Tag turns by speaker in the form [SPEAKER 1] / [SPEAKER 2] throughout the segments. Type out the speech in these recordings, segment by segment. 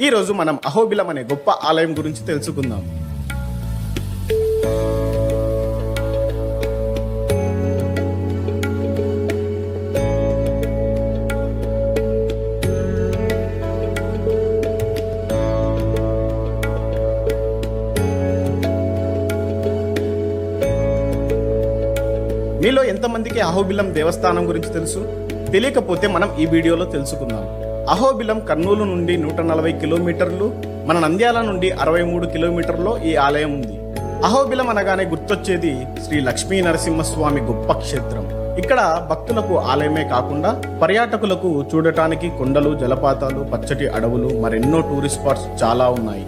[SPEAKER 1] ఈ రోజు మనం అహోబిలం అనే గొప్ప ఆలయం గురించి తెలుసుకుందాం. మీలో ఎంతమందికి అహోబిలం దేవస్థానం గురించి తెలుసు? తెలియకపోతే మనం ఈ వీడియోలో తెలుసుకుందాం. అహోబిలం కర్నూలు నుండి 140 కిలోమీటర్లు, మన నంద్యాల నుండి 63 కిలోమీటర్లో ఈ ఆలయం ఉంది. అహోబిలం అనగానే గుర్తొచ్చేది శ్రీ లక్ష్మీ నరసింహస్వామి గొప్ప క్షేత్రం. ఇక్కడ భక్తులకు ఆలయమే కాకుండా పర్యాటకులకు చూడటానికి కొండలు, జలపాతాలు, పచ్చటి అడవులు, మరెన్నో టూరిస్ట్ స్పాట్స్ చాలా ఉన్నాయి.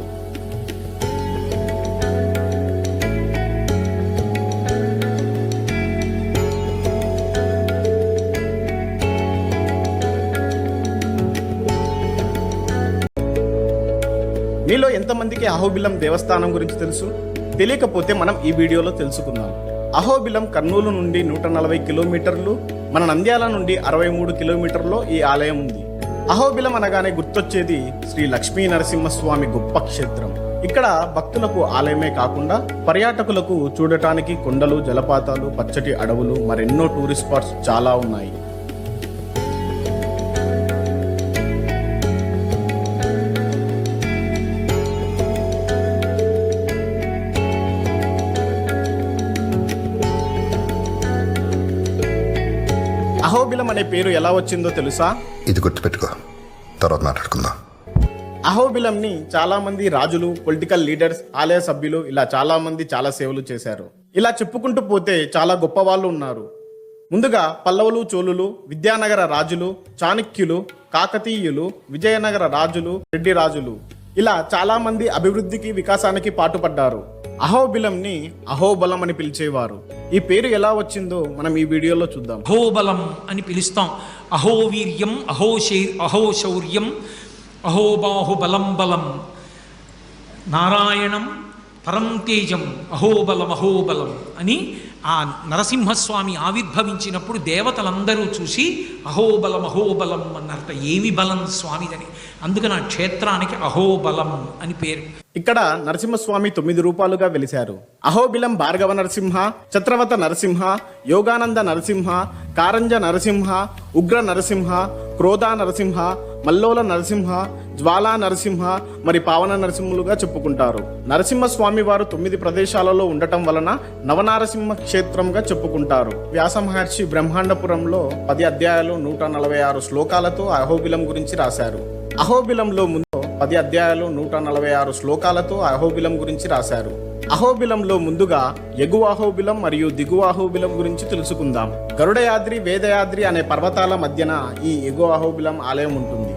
[SPEAKER 1] మీలో ఎంతమందికి అహోబిలం దేవస్థానం గురించి తెలుసు? తెలియకపోతే మనం ఈ వీడియోలో తెలుసుకుందాం. అహోబిలం కర్నూలు నుండి 140 కిలోమీటర్లు, మన నంద్యాల నుండి 63 కిలోమీటర్లో ఈ ఆలయం ఉంది. అహోబిలం అనగానే గుర్తొచ్చేది శ్రీ లక్ష్మీ నరసింహస్వామి గొప్ప క్షేత్రం. ఇక్కడ భక్తులకు ఆలయమే కాకుండా పర్యాటకులకు చూడటానికి కొండలు, జలపాతాలు, పచ్చటి అడవులు, మరెన్నో టూరిస్ట్ స్పాట్స్ చాలా ఉన్నాయి. అహోబిలం అనే పేరు ఎలా వచ్చిందో తెలుసా?
[SPEAKER 2] ఇది గుర్తుపెట్టుకో, తర్వాత మాట్లాడుకుందాం.
[SPEAKER 1] అహోబిలంని చాలా మంది రాజులు, పొలిటికల్ లీడర్స్, ఆలయ సభ్యులు ఇలా చాలా మంది చాలా సేవలు చేశారు. ఇలా చెప్పుకుంటూ పోతే చాలా గొప్ప వాళ్ళు ఉన్నారు. ముందుగా పల్లవులు, చోళులు, విద్యానగర రాజులు, చాణక్యులు, కాకతీయులు, విజయనగర రాజులు, రెడ్డి రాజులు ఇలా చాలా మంది అభివృద్ధికి, వికాసానికి పాటుపడ్డారు. అహోబిలంని అహోబలం అని పిలిచేవారు. ఈ పేరు ఎలా వచ్చిందో మనం ఈ వీడియోలో చూద్దాం.
[SPEAKER 3] అహోబలం అని పిలుస్తాం. అహోవీర్యం, అహోశౌర్యం, అహోబాహుబలం బలం, నారాయణం పరం తేజం, అహోబలం అహోబలం అని ఆ నరసింహస్వామి ఆవిర్భవించినప్పుడు దేవతలందరూ చూసి అహోబలం అహోబలం అన్నారట. ఏమి బలం స్వామిదని. అందుకని ఆ క్షేత్రానికి అహోబలం అని పేరు.
[SPEAKER 1] ఇక్కడ నరసింహస్వామి 9 రూపాలుగా వెలిశారు. అహోబిలం భార్గవ నరసింహ, చత్రవత నరసింహ, యోగానంద నరసింహ, కారంజ నరసింహ, ఉగ్ర నరసింహ, క్రోధా నరసింహ, మల్లోల నరసింహ, జ్వాలా నరసింహ, మరి పావన నరసింహులుగా చెప్పుకుంటారు. నరసింహస్వామి వారు 9 ప్రదేశాలలో ఉండటం వలన నవనారసింహ క్షేత్రంగా చెప్పుకుంటారు. వ్యాస మహర్షి బ్రహ్మాండపురంలో 10 అధ్యాయాలు 146 శ్లోకాలతో అహోబిలం గురించి రాశారు. అహోబిలంలో ముందు 10 అధ్యాయాలు 146 శ్లోకాలతో అహోబిలం గురించి రాశారు. అహోబిలంలో ముందుగా ఎగువ అహోబిలం మరియు దిగువ అహోబిలం గురించి తెలుసుకుందాం. గరుడయాద్రి, వేదయాద్రి అనే పర్వతాల మధ్యన ఈ ఎగువ అహోబిలం ఆలయం ఉంటుంది.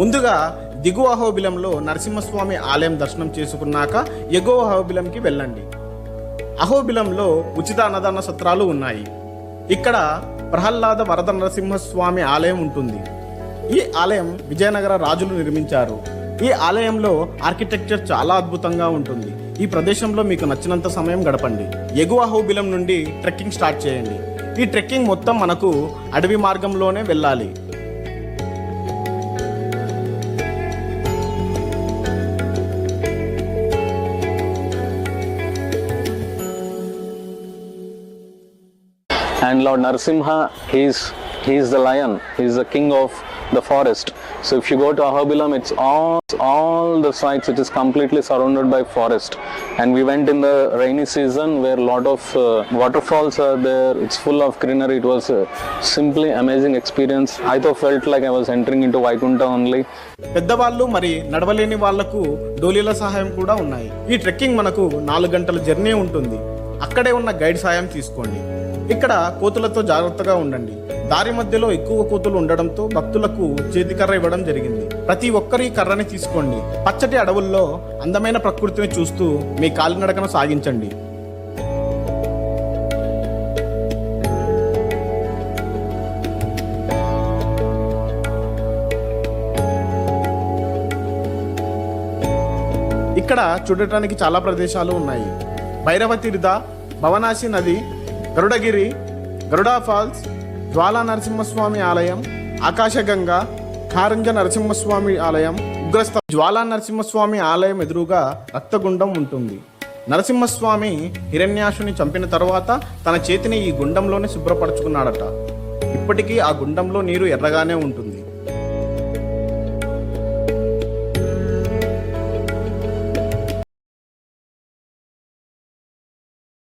[SPEAKER 1] ముందుగా దిగువ అహోబిలంలో నరసింహస్వామి ఆలయం దర్శనం చేసుకున్నాక ఎగువ అహోబిలంకి వెళ్ళండి. అహోబిలంలో ఉచిత అన్నదాన సత్రాలు ఉన్నాయి. ఇక్కడ ప్రహ్లాద వరద నరసింహస్వామి ఆలయం ఉంటుంది. ఈ ఆలయం విజయనగర రాజులు నిర్మించారు. ఈ ఆలయంలో ఆర్కిటెక్చర్ చాలా అద్భుతంగా ఉంటుంది. ఈ ప్రదేశంలో మీకు నచ్చినంత సమయం గడపండి. ఎగువ అహోబిలం నుండి ట్రెక్కింగ్ స్టార్ట్ చేయండి. ఈ ట్రెక్కింగ్ మొత్తం మనకు అడవి మార్గంలోనే వెళ్ళాలి.
[SPEAKER 4] And Lord Narasimha, he is the lion, he is the king of the forest. So if you go to Ahobilam, it's all the sites, it is completely surrounded by forest. And we went in the rainy season where lot of waterfalls are there. It's full of greenery. It was a simply amazing experience. I thought felt like I was entering into Vaikunta only.
[SPEAKER 1] పెద్దవాళ్ళు మరి నడవలేని వాళ్లకు డోలీల సహాయం కూడా ఉన్నాయి. ఈ trekking మనకు 4 గంటల జర్నీ ఉంటుంది. అక్కడే ఉన్న గైడ్ సాయం తీసుకోండి. ఇక్కడ కోతులతో జాగ్రత్తగా ఉండండి. దారి మధ్యలో ఎక్కువ కోతులు ఉండడంతో భక్తులకు చేతికర్ర ఇవ్వడం జరిగింది. ప్రతి ఒక్కరి కర్రని తీసుకోండి. పచ్చటి అడవుల్లో అందమైన ప్రకృతిని చూస్తూ మీ కాలినడకను సాగించండి. ఇక్కడ చూడటానికి చాలా ప్రదేశాలు ఉన్నాయి. భైరవ తీర్థ, భవనాశి నది, గరుడగిరి, గరుడా ఫాల్స్, జ్వాలా నరసింహస్వామి ఆలయం, ఆకాశగంగా, కారంజ నరసింహస్వామి ఆలయం, ఉగ్రస్త జ్వాలా నరసింహస్వామి ఆలయం ఎదురుగా రక్తగుండం ఉంటుంది. నరసింహస్వామి హిరణ్యాక్షుని చంపిన తరువాత తన చేతిని ఈ గుండంలోనే శుభ్రపరచుకున్నాడట. ఇప్పటికీ ఆ గుండంలో నీరు ఎర్రగానే ఉంటుంది.